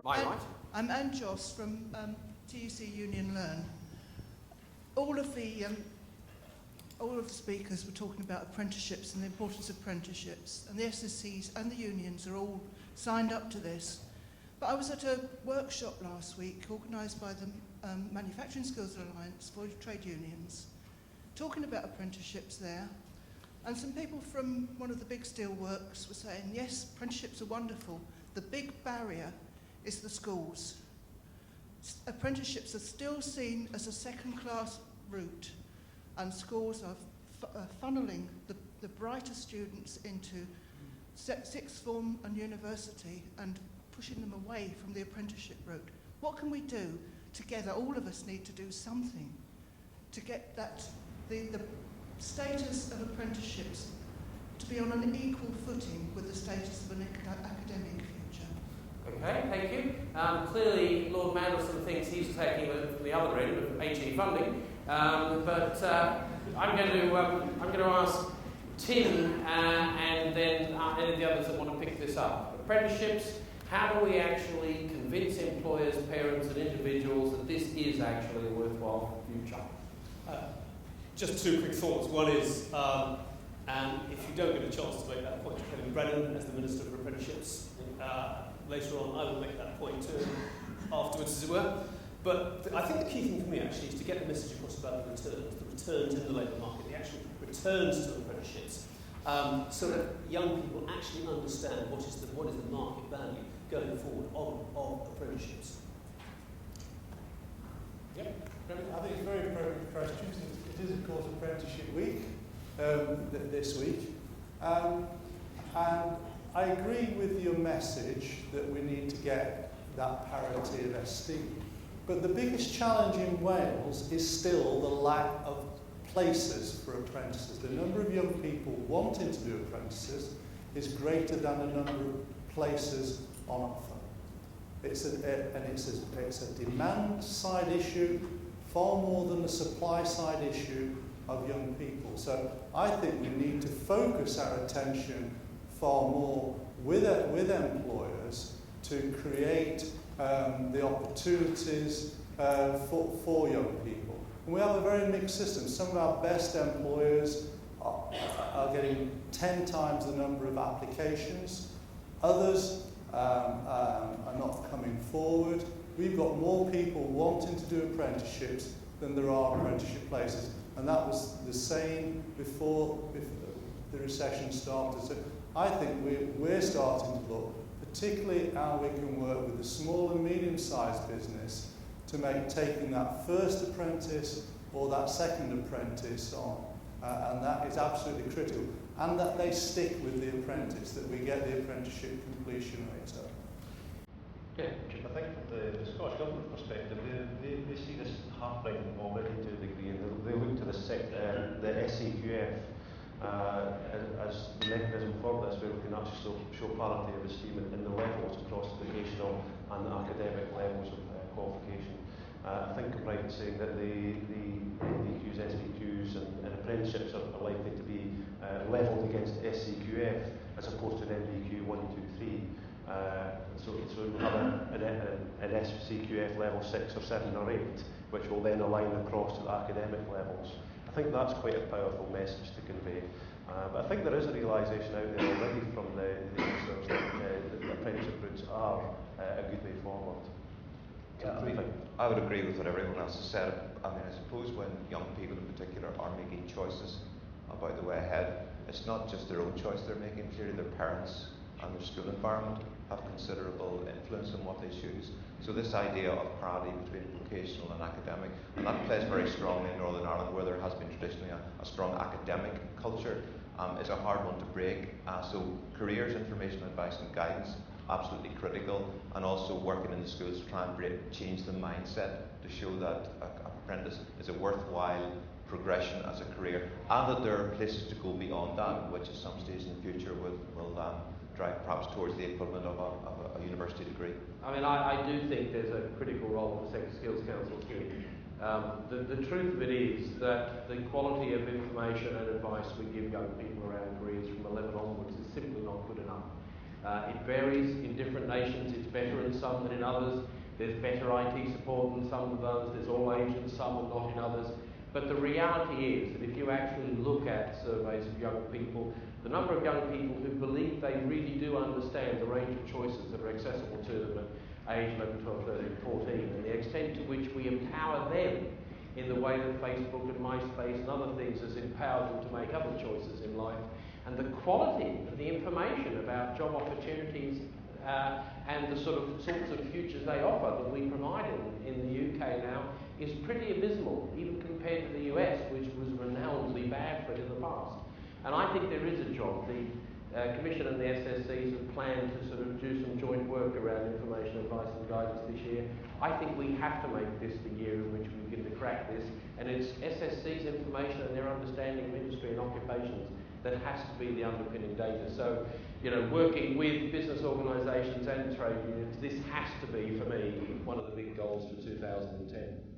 Right. I'm Anne Joss from TUC Union Learn. All of the speakers were talking about apprenticeships and the importance of apprenticeships, and the SSCs and the unions are all signed up to this. But I was at a workshop last week organised by the Manufacturing Skills Alliance for trade unions, talking about apprenticeships there. And some people from one of the big steel works were saying, yes, apprenticeships are wonderful. The big barrier is the schools. Apprenticeships are still seen as a second-class route, and schools are funneling the brighter students into sixth form and university and pushing them away from the apprenticeship route. What can we do together? All of us need to do something to get the status of apprenticeships to be on an equal footing with the status of an academic future. Okay, thank you. Clearly, Lord Mandelson thinks he's taking it from the other end of HE funding, but I'm going to ask Tim and then any of the others that want to pick this up. Apprenticeships. How do we actually convince employers, parents, and individuals that this is actually a worthwhile future? Just two quick thoughts. One is, and if you don't get a chance to make that point to Kevin Brennan as the Minister for Apprenticeships later on, I will make that point too afterwards, as it were. But I think the key thing for me actually is to get the message across about the returns in the labour market, the actual returns to apprenticeships, so that young people actually understand what is the market value going forward of apprenticeships. Yep. I think it's very appropriate questions. It is, of course, Apprenticeship Week this week. And I agree with your message that we need to get that parity of ST. But the biggest challenge in Wales is still the lack of places for apprentices. The number of young people wanting to do apprentices is greater than the number of places on offer. It's a demand side issue far more than a supply side issue of young people. So I think we need to focus our attention far more with employers to create the opportunities for young people. And we have a very mixed system. Some of our best employers are getting 10 times the number of applications. Others are not coming forward. We've got more people wanting to do apprenticeships than there are apprenticeship places. And that was the same before the recession started. So I think we're starting to look, particularly how we can work with the small and medium-sized business to make taking that first apprentice or that second apprentice on. And that is absolutely critical. And that they stick with the apprentice, that we get the apprenticeship completion rate up. Yeah, I think from the Scottish Government perspective, they see this happening already to a degree, and they look to the SEQF as the mechanism for this, where we can actually show parity of esteem in the levels across the vocational and the academic levels of qualification. I think I'm right in saying that the NVQs, SVQs and apprenticeships are likely to be levelled against SEQF as opposed to an NVQ 1, 2, 3. So we'll have an SCQF level 6 or 7 or 8, which will then align across to the academic levels. I think that's quite a powerful message to convey. But I think there is a realisation out there already from the youngsters that the apprenticeship routes are a good way forward. I would agree with what everyone else has said. I mean, I suppose when young people in particular are making choices about the way ahead, it's not just their own choice they're making. Clearly their parents and their school environment have considerable influence on what they choose. So this idea of parity between vocational and academic, and that plays very strongly in Northern Ireland, where there has been traditionally a strong academic culture, is a hard one to break. So careers, information, advice and guidance, absolutely critical, and also working in the schools to try and change the mindset to show that an apprentice is a worthwhile progression as a career, and that there are places to go beyond that, which at some stage in the future will drive perhaps towards the equivalent of a university degree. I mean, I do think there's a critical role for Sector Skills Councils here. The truth of it is that the quality of information and advice we give young people around careers from 11 onwards is simply not good enough. It varies in different nations. It's better in some than in others. There's better IT support in some of those. There's all age in some and not in others. But the reality is that if you actually look at surveys of young people, the number of young people who believe they really do understand the range of choices that are accessible to them at age 11, 12, 13, 14, and the extent to which we empower them in the way that Facebook and MySpace and other things has empowered them to make other choices in life, and the quality of the information about job opportunities and the sorts of futures they offer that we provide in the UK now is pretty abysmal, even compared to the US, which was renownedly bad for it in the past. And I think there is a job. The Commission and the SSCs have planned to sort of do some joint work around information, advice and guidance this year. I think we have to make this the year in which we begin to crack this, and it's SSC's information and their understanding of industry and occupations that has to be the underpinning data. So, you know, working with business organisations and trade unions, this has to be, for me, one of the big goals for 2010.